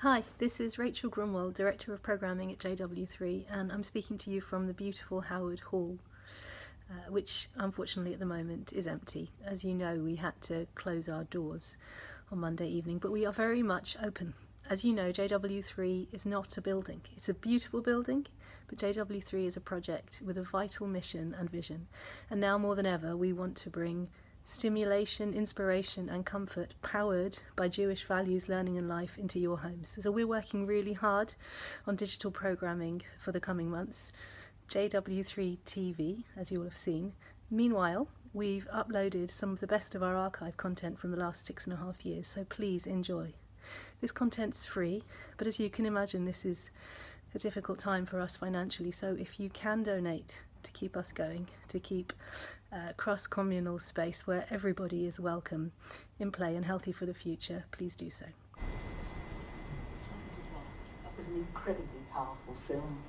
Hi, this is Rachel Grunwald, Director of Programming at JW3, and I'm speaking to you from the beautiful Howard Hall, which unfortunately at the moment is empty. As you know, we had to close our doors on Monday evening, but we are very much open. As you know, JW3 is not a building. It's a beautiful building, but JW3 is a project with a vital mission and vision. And now more than ever, we want to bring stimulation, inspiration and comfort powered by Jewish values, learning and life into your homes. So we're working really hard on digital programming for the coming months. JW3 TV, as you will have seen. Meanwhile, we've uploaded some of the best of our archive content from the last 6.5 years, so please enjoy. This content's free, but as you can imagine, this is a difficult time for us financially, so if you can donate to keep us going, to keep cross-communal space where everybody is welcome in play and healthy for the future, please do so. That was an incredibly powerful film.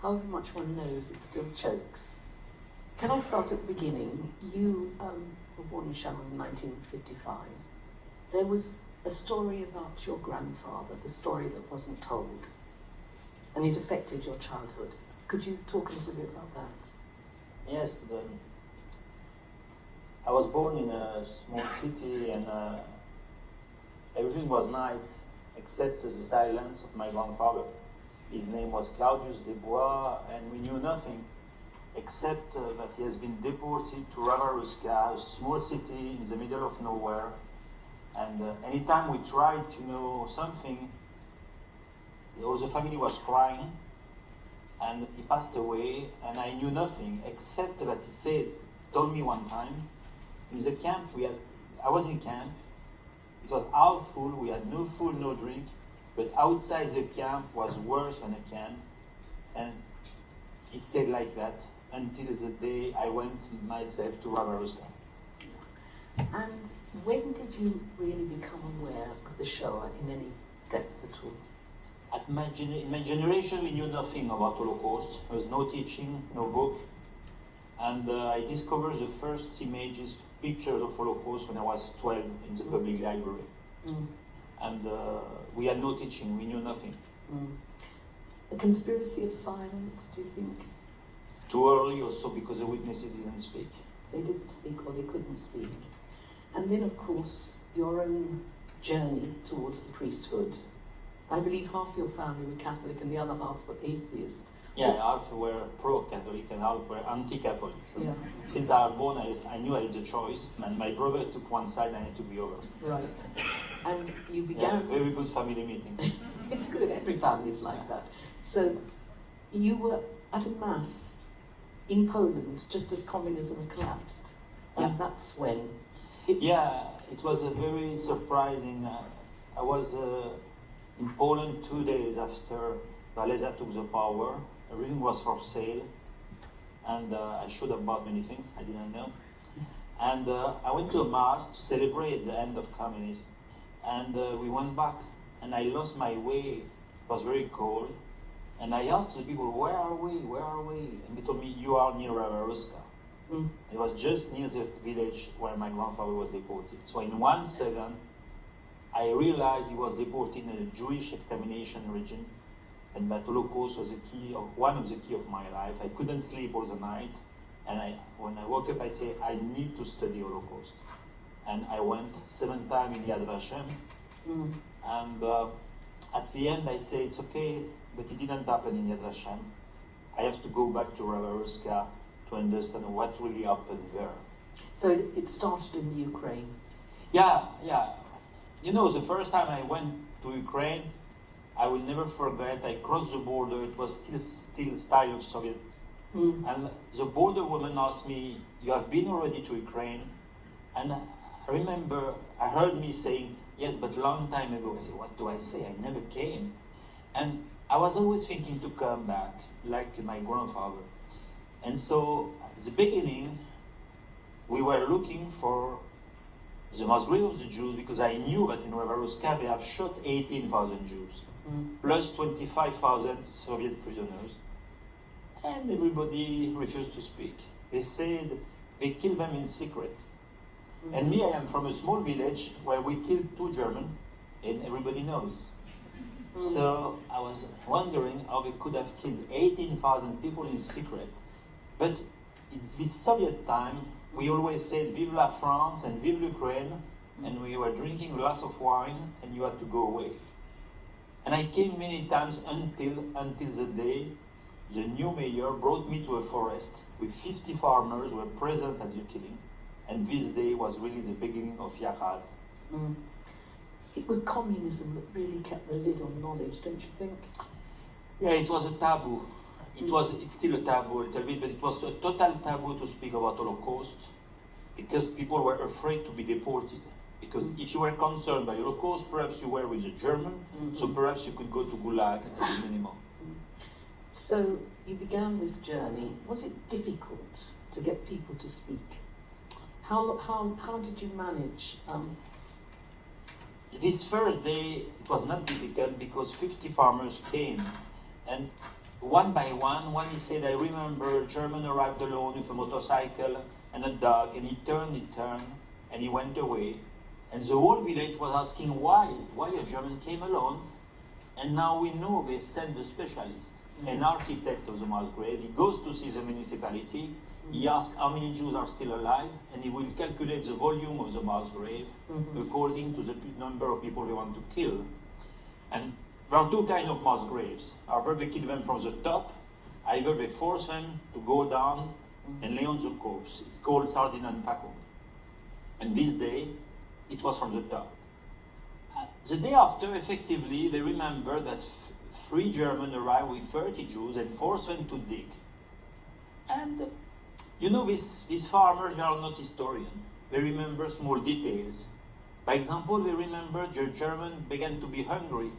However much one knows, it still chokes. Can I start at the beginning? You were born in Shannon in 1955. There was a story about your grandfather, the story that wasn't told, and it affected your childhood. Could you talk a little bit about that? Yes, I was born in a small city and everything was nice except the silence of my grandfather. His name was Claudius Desbois and we knew nothing except that he has been deported to Ravaruska, a small city in the middle of nowhere. And anytime we tried to know something, the whole family was crying and he passed away and I knew nothing except that he told me one time, in the camp, I was in camp, it was half full, we had no food, no drink, but outside the camp was worse than a camp, and it stayed like that until the day I went myself to Ravaruska. And when did you really become aware of the Shoah in any depth at all? In my generation, we knew nothing about Holocaust. There was no teaching, no book. And I discovered the first images, pictures of Holocaust when I was 12 in the public library. Mm. And we had no teaching, we knew nothing. Mm. A conspiracy of silence, do you think? Too early also because the witnesses didn't speak. They didn't speak or they couldn't speak. And then of course, your own journey towards the priesthood. I believe half your family were Catholic and the other half were atheist. Yeah, half were pro-Catholic and half were anti-Catholic. So yeah. Since I was born, I knew I had the choice, and my brother took one side and I took the other. Right. And you began... Yeah, very good family meetings. It's good, every family is like that. So, you were at a mass in Poland just as communism collapsed. And yeah. That's when... Yeah, it was a very surprising... I was in Poland 2 days after Walesa took the power. Everything was for sale, and I should have bought many things, I didn't know. And I went to a mass to celebrate the end of communism. And we went back, and I lost my way. It was very cold. And I asked the people, where are we? Where are we? And they told me, you are near Ravaruska. Mm. It was just near the village where my grandfather was deported. So in 1 second, I realized he was deported in a Jewish extermination region. And that Holocaust was one of the key of my life. I couldn't sleep all the night. And when I woke up, I said, I need to study Holocaust. And I went 7 times in Yad Vashem. Mm. And at the end, I said, it's okay, but it didn't happen in Yad Vashem. I have to go back to Ravaruska to understand what really happened there. So it started in the Ukraine? Yeah. You know, the first time I went to Ukraine, I will never forget, I crossed the border, it was still style of Soviet. Mm. And the border woman asked me, you have been already to Ukraine? And I remember, I heard me saying, yes, but long time ago. I said, what do I say? I never came. And I was always thinking to come back, like my grandfather. And so, at the beginning, we were looking for the mass grave of the Jews, because I knew that in Ravaruska they have shot 18,000 Jews. Plus 25,000 Soviet prisoners, and everybody refused to speak. They said they killed them in secret. And me, I am from a small village where we killed 2 Germans, and everybody knows. So I was wondering how they could have killed 18,000 people in secret. But it's this Soviet time, we always said Vive la France and Vive l'Ukraine, and we were drinking a glass of wine and you had to go away. And I came many times until the day the new mayor brought me to a forest with 50 farmers who were present at the killing. And this day was really the beginning of Yahad. It was communism that really kept the lid on knowledge, don't you think? Yeah, it was a taboo. It's still a taboo a little bit, but it was a total taboo to speak about Holocaust because people were afraid to be deported. Because if you were concerned by Holocaust, perhaps you were with a German, so perhaps you could go to Gulag as a minimum. So you began this journey. Was it difficult to get people to speak? How did you manage? This first day, it was not difficult because 50 farmers came, and one by one he said, I remember a German arrived alone with a motorcycle and a dog, and he turned, and he went away. And the whole village was asking why a German came alone. And now we know they send a specialist, an architect of the mass grave. He goes to see the municipality, he asks how many Jews are still alive, and he will calculate the volume of the mass grave according to the number of people they want to kill. And there are two kinds of mass graves. Either they kill them from the top, either they force them to go down and lay on the corpse. It's called sardine and paco. And this day, it was from the top. The day after, effectively, they remember that 3 Germans arrived with 30 Jews and forced them to dig. And you know, these farmers, they are not historians. They remember small details. By example, they remember the Germans began to be hungry,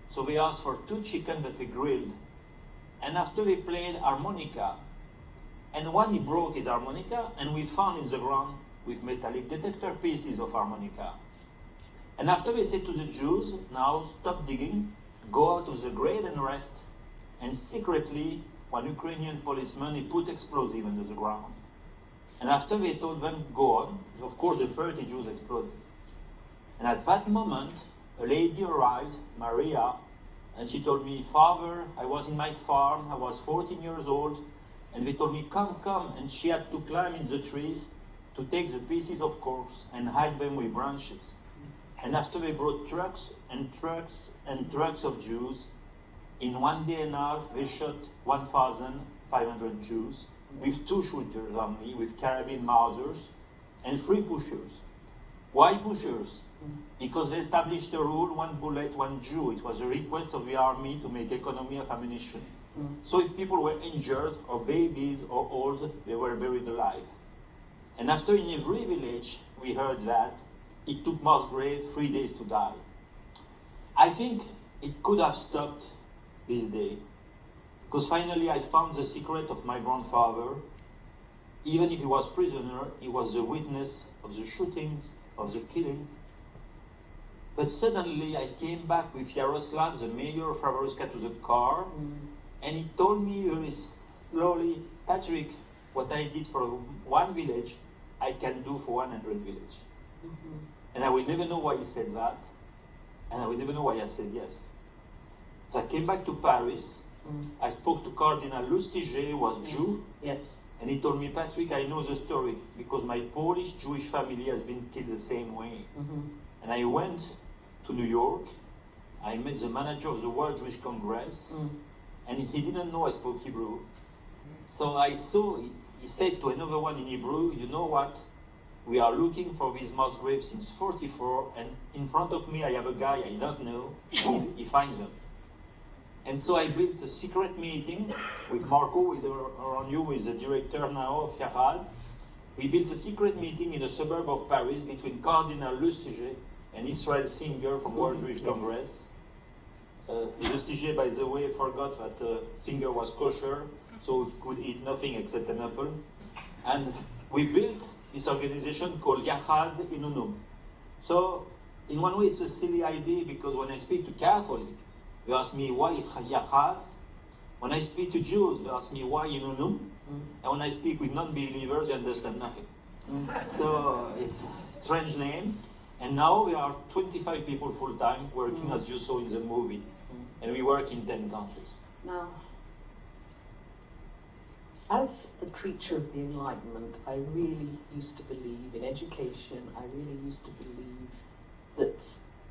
so they asked for 2 chickens that they grilled. And after they played harmonica, and one he broke his harmonica, and we found in the ground with metallic detector pieces of harmonica. And after they said to the Jews, now stop digging, go out of the grave and rest. And secretly, one Ukrainian policeman, he put explosive under the ground. And after they told them, go on, of course the 30 Jews exploded. And at that moment, a lady arrived, Maria, and she told me, Father, I was in my farm, I was 14 years old, and they told me, come, and she had to climb in the trees to take the pieces of corpse and hide them with branches. And after they brought trucks and trucks and trucks of Jews, in 1 day and a half they shot 1,500 Jews with 2 shooters only, with carabine Mausers, and 3 pushers. Why pushers? Because they established a rule, 1 bullet, 1 Jew. It was a request of the army to make economy of ammunition. So if people were injured, or babies, or old, they were buried alive. And after in every village, we heard that it took mass grave 3 days to die. I think it could have stopped this day, because finally I found the secret of my grandfather. Even if he was prisoner, he was the witness of the shootings, of the killing. But suddenly I came back with Yaroslav, the mayor of Favorska, to the car, and he told me very slowly, Patrick, what I did for 1 village, I can do for 100 villages. And I will never know why he said that, and I will never know why I said yes. So I came back to Paris. I spoke to Cardinal Lustiger, who was Jew. Yes. And he told me, Patrick, I know the story, because my Polish Jewish family has been killed the same way. And I went to New York. I met the manager of the World Jewish Congress, and he didn't know I spoke Hebrew. So I saw, he said to another one in Hebrew, you know what? We are looking for these mass graves since 44, and in front of me I have a guy I don't know, he finds them. And so I built a secret meeting with Marco, who is around you, who is the director now of Yahad. We built a secret meeting in a suburb of Paris between Cardinal Lustiger and Israel Singer from World Jewish Congress. Lustiger, by the way, forgot that Singer was kosher, so he could eat nothing except an apple. And we built this organization called Yahad Inunum. So, in one way, it's a silly idea, because when I speak to Catholics, they ask me why Yahad. When I speak to Jews, they ask me why Inunum. And when I speak with non-believers, they understand nothing. So it's a strange name. And now we are 25 people full-time working, as you saw in the movie. And we work in 10 countries. Now, as a creature of the Enlightenment, I really used to believe in education, I really used to believe that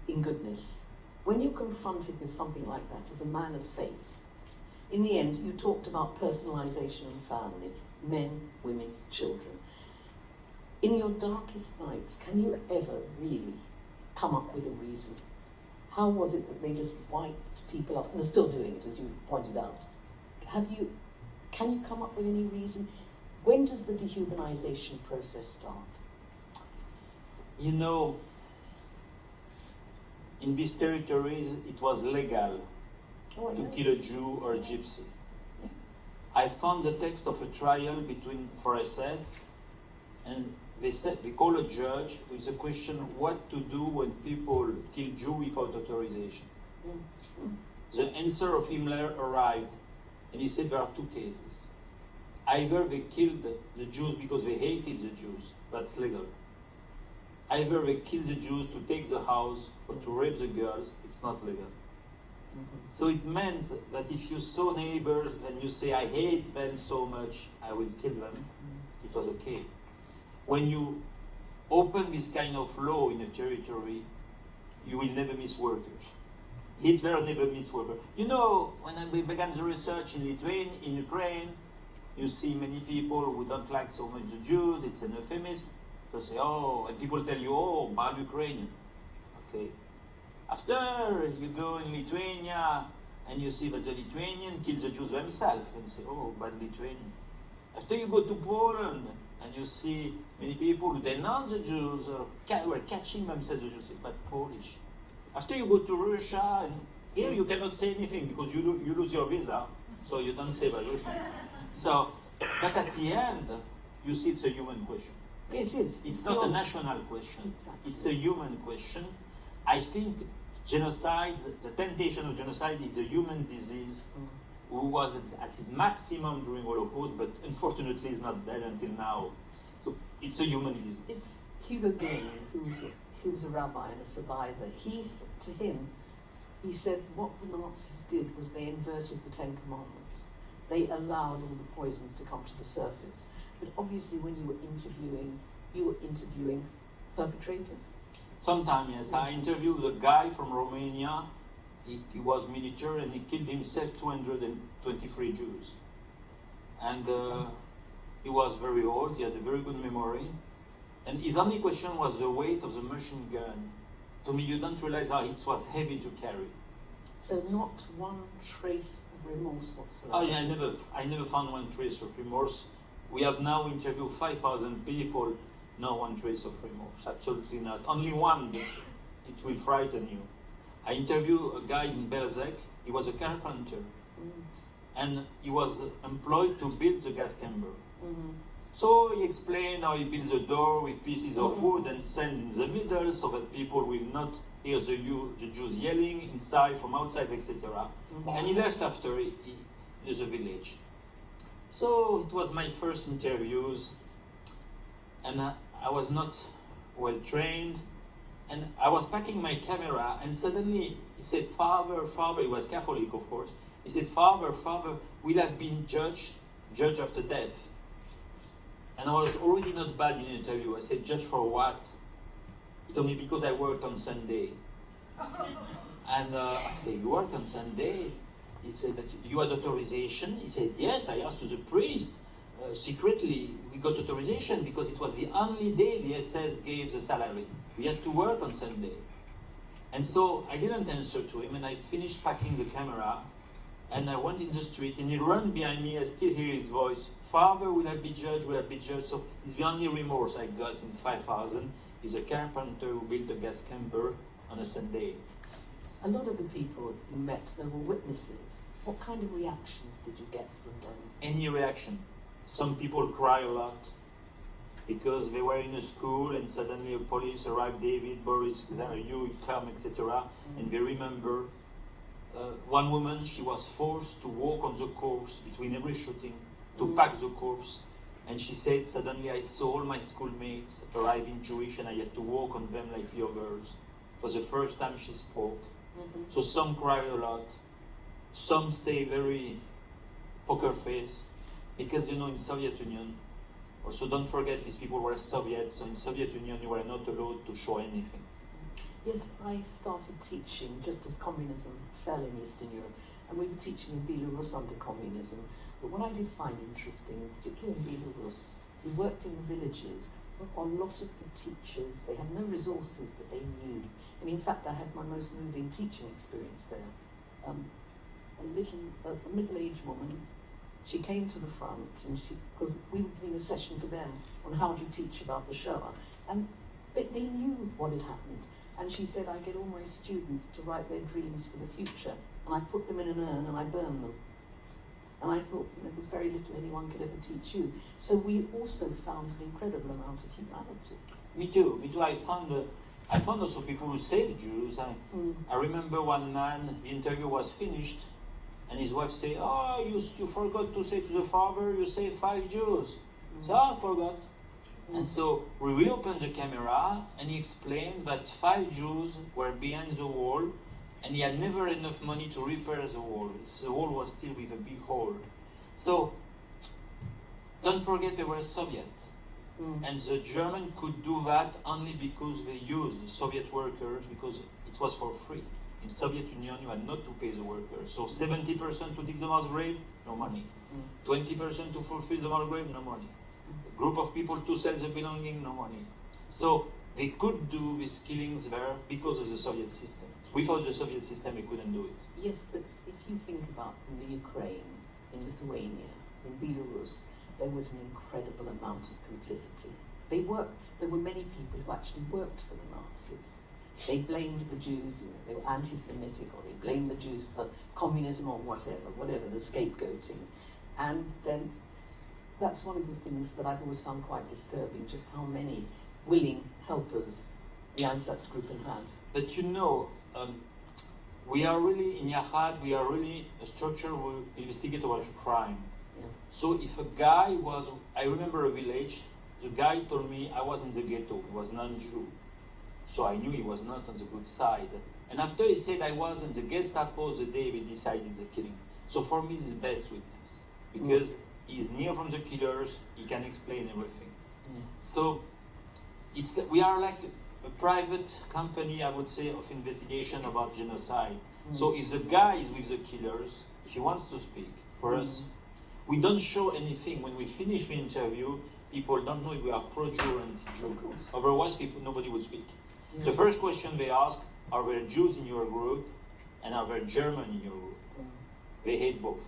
in goodness. When you're confronted with something like that as a man of faith, in the end, you talked about personalization and family, men, women, children. In your darkest nights, can you ever really come up with a reason? How was it that they just wiped people off? And they're still doing it, as you pointed out. Can you come up with any reason? When does the dehumanization process start? You know, in these territories, it was legal to kill a Jew or a Gypsy. Yeah. I found the text of a trial for SS, and they call a judge with the question what to do when people kill Jew without authorization. The answer of Himmler arrived, and he said there are two cases. Either they killed the Jews because they hated the Jews, that's legal. Either they killed the Jews to take the house or to rape the girls, it's not legal. So it meant that if you saw neighbors and you say, I hate them so much, I will kill them, it was okay. When you open this kind of law in a territory, you will never miss workers. Hitler never missed workers. You know, when I began the research in Lithuania, in Ukraine, you see many people who don't like so much the Jews, it's an euphemism. They say, oh, and people tell you, oh, bad Ukrainian. Okay. After you go in Lithuania and you see that the Lithuanian kills the Jews themselves, and you say, oh, bad Lithuanian. After you go to Poland and you see many people who denounce the Jews or were catching themselves, the Jews say, but Polish. After you go to Russia, and here you cannot say anything because you lose your visa, so you don't say bad Russian. So, but at the end, you see it's a human question. It is. It's not a national question. Exactly. It's a human question. I think genocide, the temptation of genocide is a human disease who was at his maximum during Holocaust, but unfortunately is not dead until now. So it's a human disease. It's Hugo Green, who was a rabbi and a survivor. He said what the Nazis did was they inverted the Ten Commandments. They allowed all the poisons to come to the surface. But obviously when you were interviewing perpetrators. Sometimes, yes. I interviewed a guy from Romania. He was military and he killed himself 223 Jews. And he was very old, he had a very good memory. And his only question was the weight of the machine gun. To me, you don't realize how it was heavy to carry. So not one trace of remorse whatsoever? Oh yeah, I never found one trace of remorse. We have now interviewed 5,000 people, no one trace of remorse, absolutely not. Only one, but it will frighten you. I interviewed a guy in Belzec, he was a carpenter, and he was employed to build the gas chamber. So he explained how he builds a door with pieces of wood and sand in the middle so that people will not hear the Jews yelling inside, from outside, etc. And he left after the village. So it was my first interviews, and I was not well trained, and I was packing my camera, and suddenly he said, Father, he was Catholic of course, he said, Father, we'll have been judged after death. And I was already not bad in the interview. I said, judge for what? He told me, because I worked on Sunday. And I said, you worked on Sunday? He said, but you had authorization? He said, yes, I asked to the priest. Secretly, we got authorization because it was the only day the SS gave the salary. We had to work on Sunday. And so I didn't answer to him, and I finished packing the camera, and I went in the street, and he ran behind me. I still hear his voice. Father, will I be judged? Will I be judged? So it's the only remorse I got in 5,000. He's a carpenter who built a gas chamber on a Sunday. A lot of the people you met, they were witnesses. What kind of reactions did you get from them? Any reaction. Some people cry a lot because they were in a school and suddenly a police arrived, David, Boris, you come, etc. And they remember one woman, she was forced to walk on the corpse between every shooting, to pack the corpse. And she said, suddenly I saw all my schoolmates arriving Jewish and I had to walk on them like the others. It was the first time she spoke. So some cry a lot, some stay very poker face, because in Soviet Union, also don't forget these people were Soviets, so in Soviet Union you were not allowed to show anything. Yes, I started teaching just as communism fell in Eastern Europe, and we were teaching in Belarus under communism. But what I did find interesting, particularly in Belarus, we worked in the villages, but a lot of the teachers, they had no resources, but they knew. And in fact, I had my most moving teaching experience there. A middle-aged woman, she came to the front, and because we were giving a session for them on how do you teach about the Shoah, and they knew what had happened. And she said, I get all my students to write their dreams for the future, and I put them in an urn and I burn them. And I thought, there's very little anyone could ever teach you. So we also found an incredible amount of humanity. Me too. I found also people who saved Jews. I remember one man, the interview was finished, and his wife said, oh, you forgot to say to the father, you saved 5 Jews. So I forgot. And so we reopened the camera, and he explained that 5 Jews were behind the wall, and he had never enough money to repair the wall. The wall was still with a big hole. So don't forget they were Soviet. And the Germans could do that only because they used the Soviet workers, because it was for free. In Soviet Union, you had not to pay the workers. So 70% to dig the mass grave, no money. 20% to fulfill the mass grave, no money. A group of people to sell the belonging, no money. So they could do these killings there because of the Soviet system. Without the Soviet system, they couldn't do it. Yes, but if you think about in the Ukraine, in Lithuania, in Belarus, there was an incredible amount of complicity. There were many people who actually worked for the Nazis. They blamed the Jews, they were anti-Semitic, or they blamed the Jews for communism or whatever, the scapegoating. And then that's one of the things that I've always found quite disturbing, just how many willing helpers the Einsatzgruppen had. But we are really, in Yahad, we are really a structure who investigate about crime. Yeah. So if a guy was, I remember a village, the guy told me I was in the ghetto, he was non-Jew. So I knew he was not on the good side. And after he said I was in the Gestapo the day they decided the killing. So for me, he's the best witness. Because he's near from the killers, he can explain everything. So we are like a private company, I would say, of investigation about genocide. So if the guy is with the killers, if he wants to speak, for us, we don't show anything. When we finish the interview, people don't know if we are pro-Jew or anti-Jew. Otherwise, nobody would speak. Yeah. The first question they ask, are there Jews in your group, and are there German in your group? They hate both.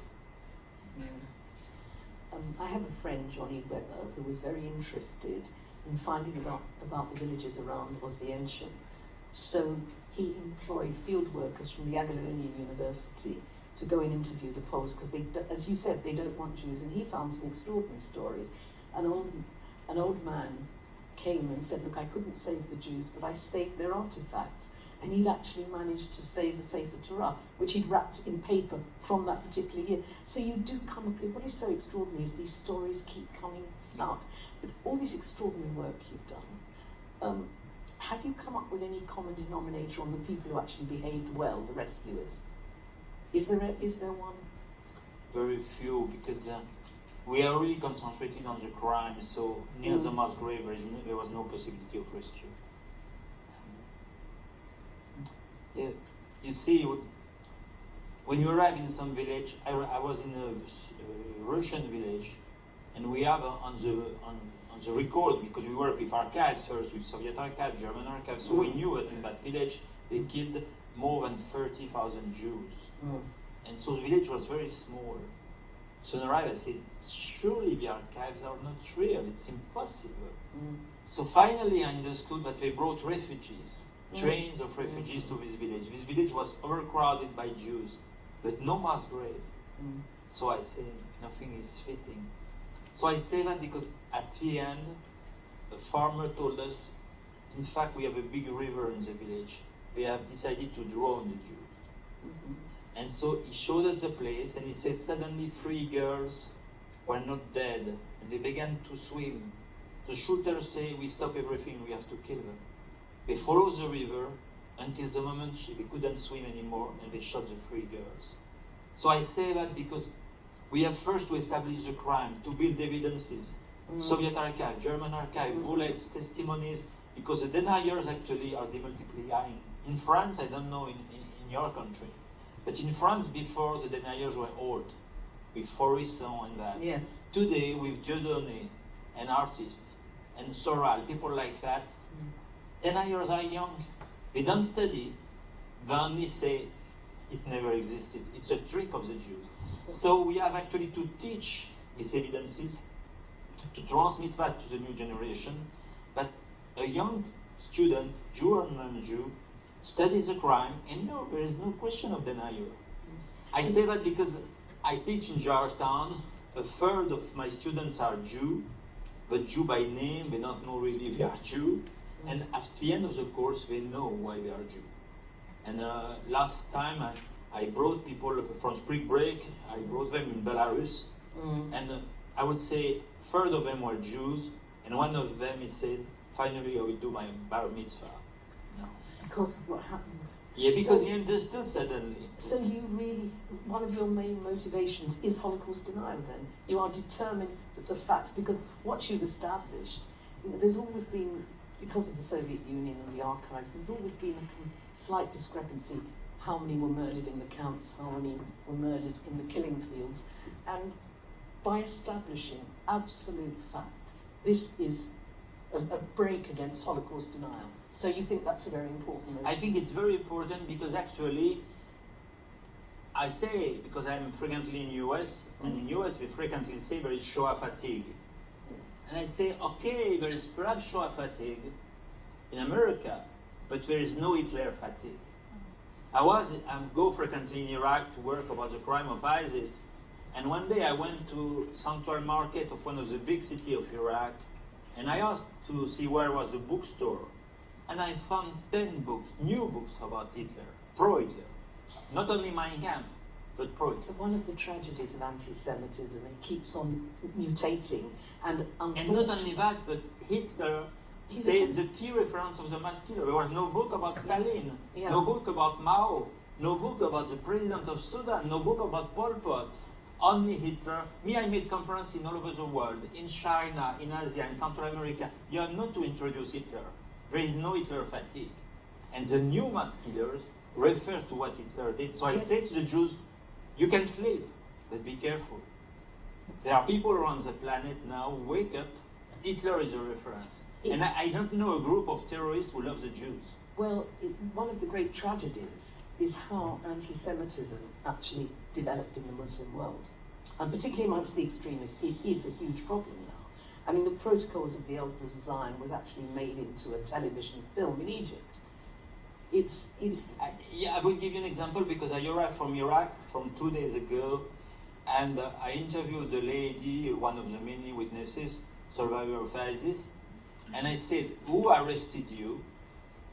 I have a friend, Johnny Weber, who was very interested in finding about the villages around Oswiecim. So he employed field workers from the Jagiellonian University to go and interview the Poles, because they, as you said, they don't want Jews. And he found some extraordinary stories. An old man came and said, look, I couldn't save the Jews, but I saved their artifacts. And he'd actually managed to save a Sefer Torah, which he'd wrapped in paper from that particular year. So you do come up with, what is so extraordinary is these stories keep coming out. But all this extraordinary work you've done, have you come up with any common denominator on the people who actually behaved well, the rescuers? Is there one? Very few, because we are really concentrating on the crime, so near the mass grave there was no possibility of rescue. Yeah, you see, when you arrive in some village, I was in a Russian village, and we have on the record, because we work with archives first, with Soviet archives, German archives, so we knew that in that village they killed more than 30,000 Jews. And so the village was very small. So when I arrived, I said, surely the archives are not real, it's impossible. So finally I understood that they brought refugees. Trains of refugees to this village. This village was overcrowded by Jews, but no mass grave. So I say, nothing is fitting. So I say that because at the end, a farmer told us, in fact, we have a big river in the village. They have decided to drown the Jews. And so he showed us the place, and he said suddenly 3 girls were not dead, and they began to swim. The shooters say, we stop everything, we have to kill them. They follow the river, until the moment they couldn't swim anymore and they shot the 3 girls. So I say that because we have first to establish the crime, to build evidences, Soviet archive, German archive, bullets, testimonies, because the deniers actually are demultiplying. In France, I don't know in your country, but in France before the deniers were old, with Forisson and that. Yes. Today with Dieudonné and artists and Soral, people like that, deniers are young. They don't study, they only say it never existed. It's a trick of the Jews. So we have actually to teach these evidences, to transmit that to the new generation, but a young student, Jew or non-Jew, studies a crime, and no, there is no question of denial. I say that because I teach in Georgetown, a third of my students are Jew, but Jew by name, they don't know really they are Jew, and at the end of the course, they know why they are Jew. And last time I brought people from spring break, I brought them in Belarus, and I would say a third of them were Jews, and one of them he said, finally I will do my bar mitzvah. No. Because of what happened. Yeah, because he understood suddenly. So you really, one of your main motivations is Holocaust denial then? You are determined that the facts, because what you've established, there's always been, because of the Soviet Union and the archives, there's always been a slight discrepancy. How many were murdered in the camps, how many were murdered in the killing fields. And by establishing absolute fact, this is a break against Holocaust denial. So you think that's a very important motion? I think it's very important because actually, I say, because I'm frequently in US, and in US we frequently say there is Shoah fatigue. And I say, okay, there is perhaps Shoah fatigue in America, but there is no Hitler fatigue. I go frequently in Iraq to work about the crime of ISIS, and one day I went to Central Market of one of the big cities of Iraq, and I asked to see where was the bookstore. And I found 10 books, new books about Hitler, pro-Hitler. Not only Mein Kampf, but pro-Hitler. One of the tragedies of anti-Semitism, it keeps on mutating, and not only that, but Hitler stays the key reference of the mass killer. There was no book about Stalin, no book about Mao, no book about the president of Sudan, no book about Pol Pot. Only Hitler. Me, I made conferences in all over the world, in China, in Asia, in Central America. You are not to introduce Hitler. There is no Hitler fatigue. And the new mass killers refer to what Hitler did. So I say to the Jews, you can sleep, but be careful. There are people around the planet now, wake up, Hitler is a reference. And I don't know a group of terrorists who love the Jews. Well, one of the great tragedies is how anti-Semitism actually developed in the Muslim world. And particularly amongst the extremists, it is a huge problem now. I mean, the Protocols of the Elders of Zion was actually made into a television film in Egypt. I will give you an example because I arrived from Iraq from 2 days ago, and I interviewed the lady, one of the many witnesses, survivor of ISIS, and I said, who arrested you?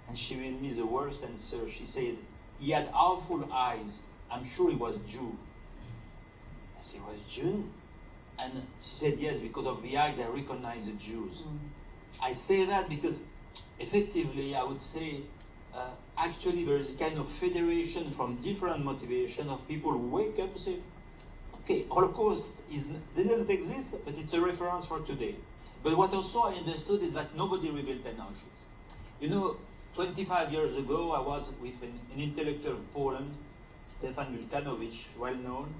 And she gave me the worst answer. She said, he had awful eyes. I'm sure he was Jew. I said, he was Jew? And she said, yes, because of the eyes, I recognize the Jews. I say that because, effectively, I would say, actually, there is a kind of federation from different motivation of people who wake up and say, okay, Holocaust doesn't exist, but it's a reference for today. But what also I understood is that nobody rebuilt an Auschwitz. You know, 25 years ago, I was with an intellectual of Poland, Stefan Wilkanowicz, well known,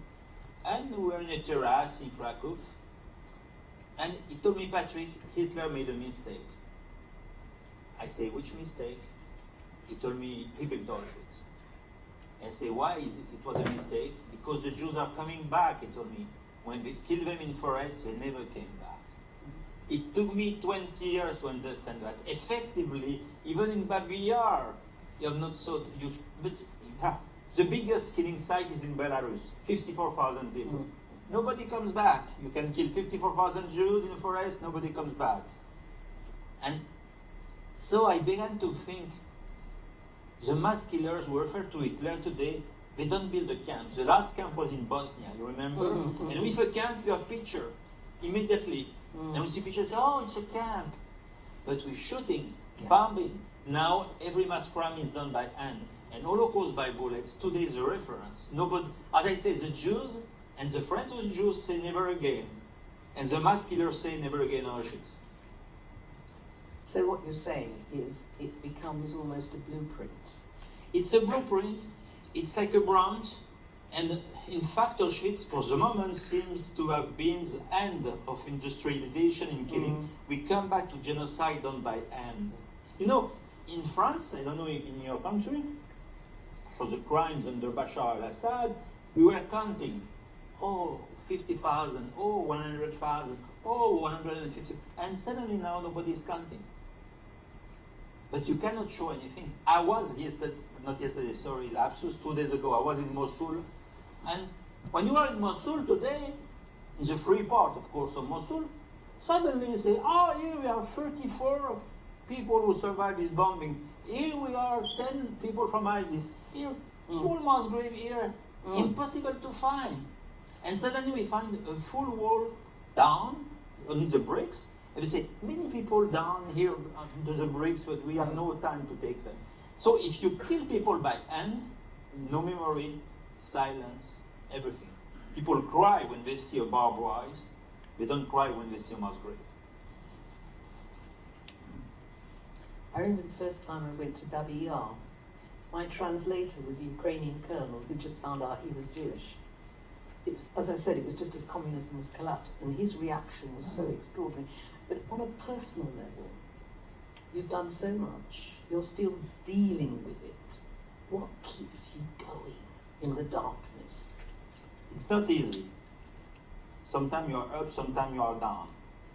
and we were in a terrace in Krakow, and he told me, Patrick, Hitler made a mistake. I say, which mistake? He told me he built Auschwitz. I say, why it was a mistake? Because the Jews are coming back, he told me. When they killed them in forests, they never came back. It took me 20 years to understand that. Effectively, even in Babi Yar, you have not thought, but the biggest killing site is in Belarus, 54,000 people. Nobody comes back. You can kill 54,000 Jews in a forest, nobody comes back. And so I began to think, the mass killers who refer to Hitler today, they don't build a camp. The last camp was in Bosnia, you remember? And with a camp, you have picture immediately. And we see pictures, oh, it's a camp. But with shootings, bombing, Now every mass crime is done by hand. And Holocaust by bullets, today is a reference. Nobody, as I say, the Jews and the friends of the Jews say never again. And the mass killers say never again Auschwitz. So what you're saying is it becomes almost a blueprint. It's a blueprint, it's like a brand, and in fact Auschwitz for the moment seems to have been the end of industrialization in killing. We come back to genocide done by hand. You know, in France, I don't know in your country, for the crimes under Bashar al-Assad, we were counting, 50,000, 100,000, 150, and suddenly now nobody is counting. But you cannot show anything. I was lapsus 2 days ago, I was in Mosul, and when you are in Mosul today, in the free part, of course, of Mosul, suddenly you say, here we are 34 people who survived this bombing. Here we are 10 people from ISIS. Here, small mass grave here, impossible to find. And suddenly we find a full wall down, only the bricks. And we say, many people down here to the bricks, but we have no time to take them. So if you kill people by hand, no memory, silence, everything. People cry when they see a barbed wire. They don't cry when they see a mass grave. I remember the first time I went to Babi Yar. My translator was a Ukrainian colonel who just found out he was Jewish. It was, as I said, it was just as communism was collapsed, and his reaction was so extraordinary. But on a personal level, you've done so much. You're still dealing with it. What keeps you going in the darkness? It's not easy. Sometimes you are up, sometimes you are down.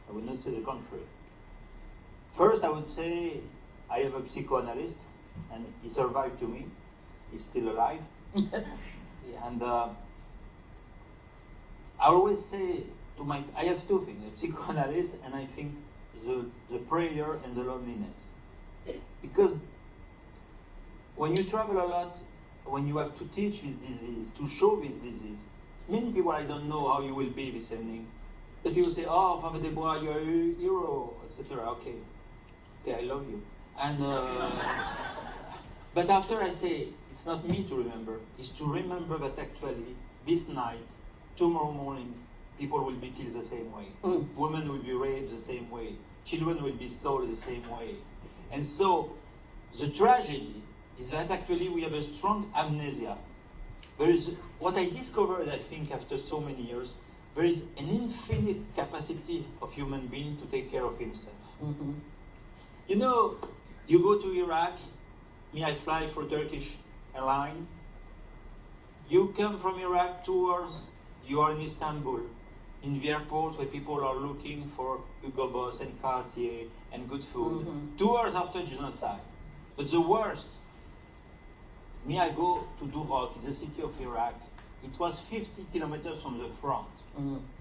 I would not say the contrary. First, I would say I have a psychoanalyst, and he survived to me. He's still alive. And I always say to I have two things, a psychoanalyst and I think the prayer and the loneliness. Because when you travel a lot, when you have to teach this disease, to show this disease, many people, I don't know how you will be this evening. The people say, Father Desbois, you're a hero, etc. Okay, I love you. And but after I say, it's not me to remember, it's to remember that actually this night, tomorrow morning, people will be killed the same way. Women will be raped the same way. Children will be sold the same way. And so, the tragedy is that actually we have a strong amnesia. There is, what I discovered, I think, after so many years, there is an infinite capacity of human being to take care of himself. Mm-hmm. You know, you go to Iraq, me, I fly for Turkish airline. You come from Iraq 2 hours, you are in Istanbul, in the airport where people are looking for Hugo Boss and Cartier and good food. 2 hours after genocide. But the worst, me, I go to Duhok, the city of Iraq. It was 50 kilometers from the front.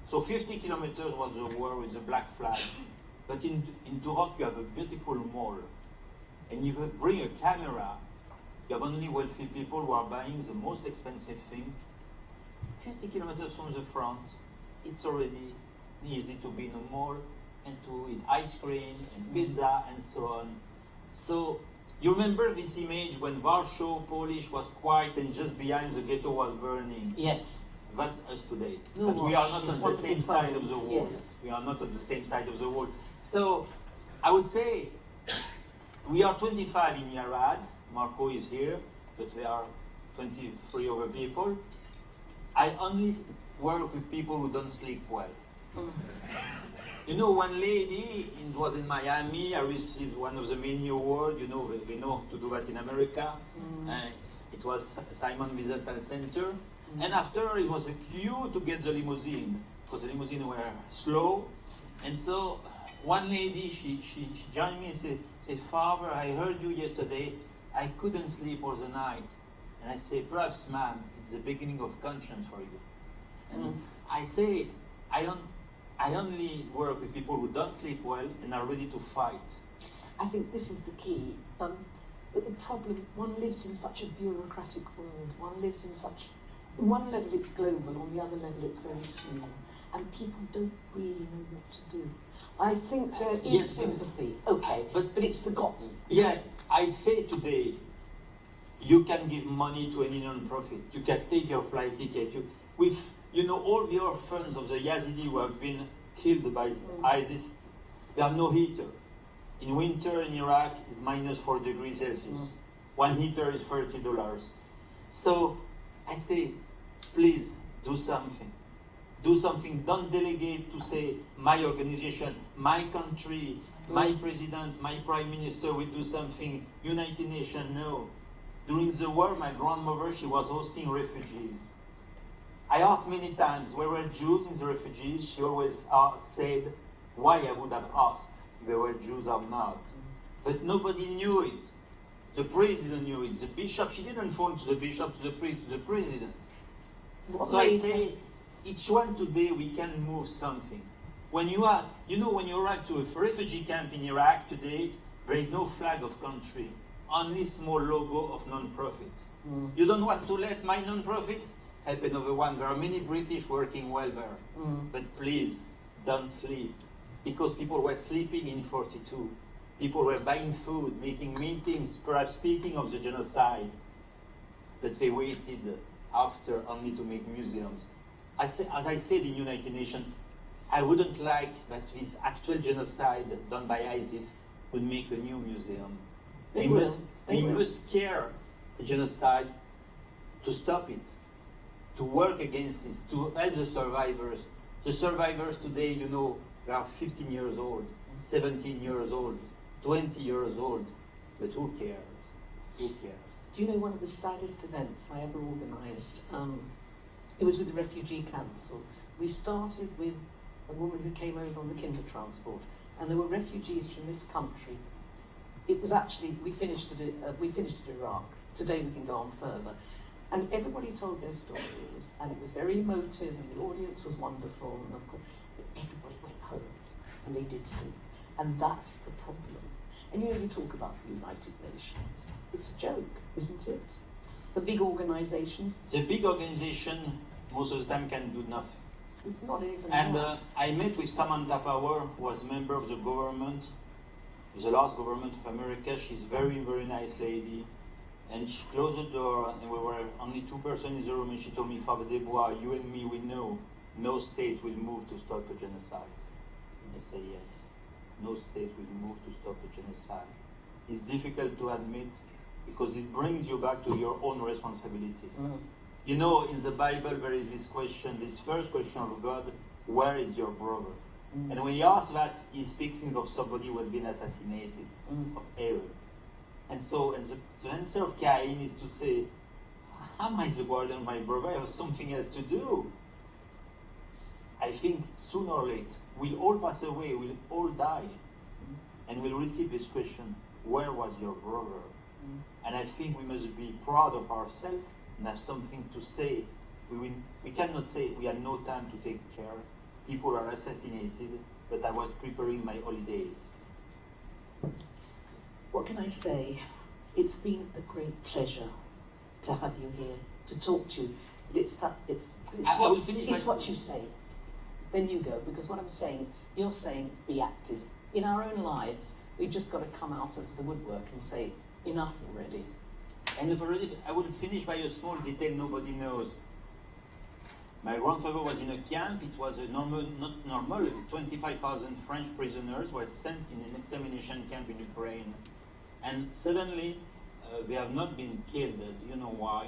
So 50 kilometers was the war with the black flag. But in Duhok you have a beautiful mall. And if you bring a camera, you have only wealthy people who are buying the most expensive things. 50 kilometers from the front, it's already easy to be in a mall and to eat ice cream and pizza and so on. So you remember this image when Warsaw, Polish was quiet and just behind the ghetto was burning? Yes. That's us today. No, but we are not on the same side of the wall. Yes. We are not on the same side of the wall. So I would say we are 25 in Yarad. Marco is here, but we are 23 other people. I only work with people who don't sleep well. You know, one lady, it was in Miami, I received one of the many awards, you know, they know to do that in America. It was Simon Wiesenthal Center. And after, it was a queue to get the limousine, because the limousine were slow. And so, one lady, she joined me and said, Father, I heard you yesterday, I couldn't sleep all the night. And I say, perhaps, ma'am, it's the beginning of conscience for you. And I say, I only work with people who don't sleep well and are ready to fight. I think this is the key. But the problem, one lives in such a bureaucratic world. One lives in such, on one level it's global, on the other level it's very small. and people don't really know what to do. I think there is Yes, sympathy, okay, but it's forgotten. Yeah, I say today, you can give money to any non-profit. You can take your flight ticket. All the orphans of the Yazidi who have been killed by ISIS, they have no heater. In winter in Iraq, it's minus 4 degrees Celsius. One heater is $30. So I say, please do something. Do something. Don't delegate to say my organization, my country, my president, my prime minister will do something. United Nations, no. During the war, my grandmother, she was hosting refugees. I asked many times, where were Jews in the refugees? She always said, why I would have asked if there were Jews or not. But nobody knew it. The president knew it. The bishop, she didn't phone to the bishop, to the priest, to the president. So I say, each one today we can move something. When you arrive to a refugee camp in Iraq today, there is no flag of country, only small logo of non-profit. You don't want to let my non-profit help another one. There are many British working well there. But please, don't sleep. Because people were sleeping in 42. People were buying food, making meetings, perhaps speaking of the genocide. But they waited after only to make museums. As I said in United Nations, I wouldn't like that this actual genocide done by ISIS would make a new museum. We must care a genocide to stop it, to work against this, to help the survivors. The survivors today, they are 15 years old, 17 years old, 20 years old, but who cares? Who cares? Do you know one of the saddest events I ever organised? It was with the Refugee Council. We started with a woman who came over on the kinder transport, and there were refugees from this country. It was actually, we finished at Iraq. Today we can go on further. And everybody told their stories, and it was very emotive, and the audience was wonderful, and of course, but everybody went home, and they did sleep. And that's the problem. And you talk about the United Nations. It's a joke, isn't it? The big organisations. The big organization, most of the time, can do nothing. It's not even And that. I met with Samantha Power, who was a member of the government, the last government of America. She's a very, very nice lady. And she closed the door, and we were only 2 persons in the room, and she told me, Father Desbois, you and me, we know no state will move to stop a genocide. I said, yes, no state will move to stop a genocide. It's difficult to admit, because it brings you back to your own responsibility. In the Bible, there is this question, this first question of God, where is your brother? And when he asks that, he's speaking of somebody who has been assassinated, of Aaron. And so the answer of Cain is to say, how am I the guardian of my brother? I have something else to do. I think sooner or later, we'll all pass away, we'll all die. And we'll receive this question, where was your brother? And I think we must be proud of ourselves and have something to say. We cannot say we had no time to take care. People are assassinated, but I was preparing my holidays. What can I say? It's been a great pleasure to have you here, to talk to you. It's what you say. Then you go, because what I'm saying is, you're saying be active. In our own lives, we've just got to come out of the woodwork and say, enough already. And I will finish by a small detail nobody knows. My grandfather was in a camp. It was not normal. 25,000 French prisoners were sent in an extermination camp in Ukraine. And suddenly, they have not been killed. Do you know why?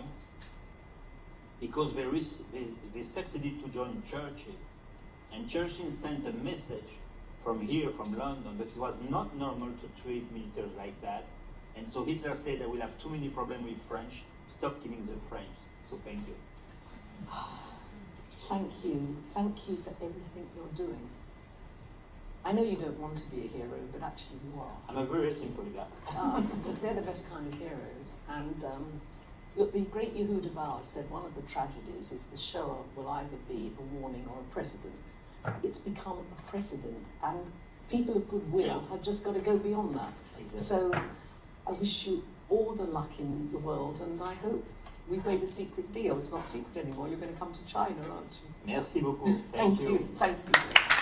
Because they succeeded to join churches. And churches sent a message from here, from London, but it was not normal to treat militaries like that. And so Hitler said, I will have too many problems with French. Stop killing the French. So thank you. Thank you. Thank you for everything you're doing. I know you don't want to be a hero, but actually you are. I'm a very simple guy. They're the best kind of heroes. And the great Yehuda Bar said one of the tragedies is the Shoah will either be a warning or a precedent. It's become a precedent, and people of goodwill have just got to go beyond that. Exactly. So I wish you all the luck in the world, and I hope we've made a secret deal. It's not secret anymore. You're going to come to China, aren't you? Merci beaucoup. Thank you. Thank you.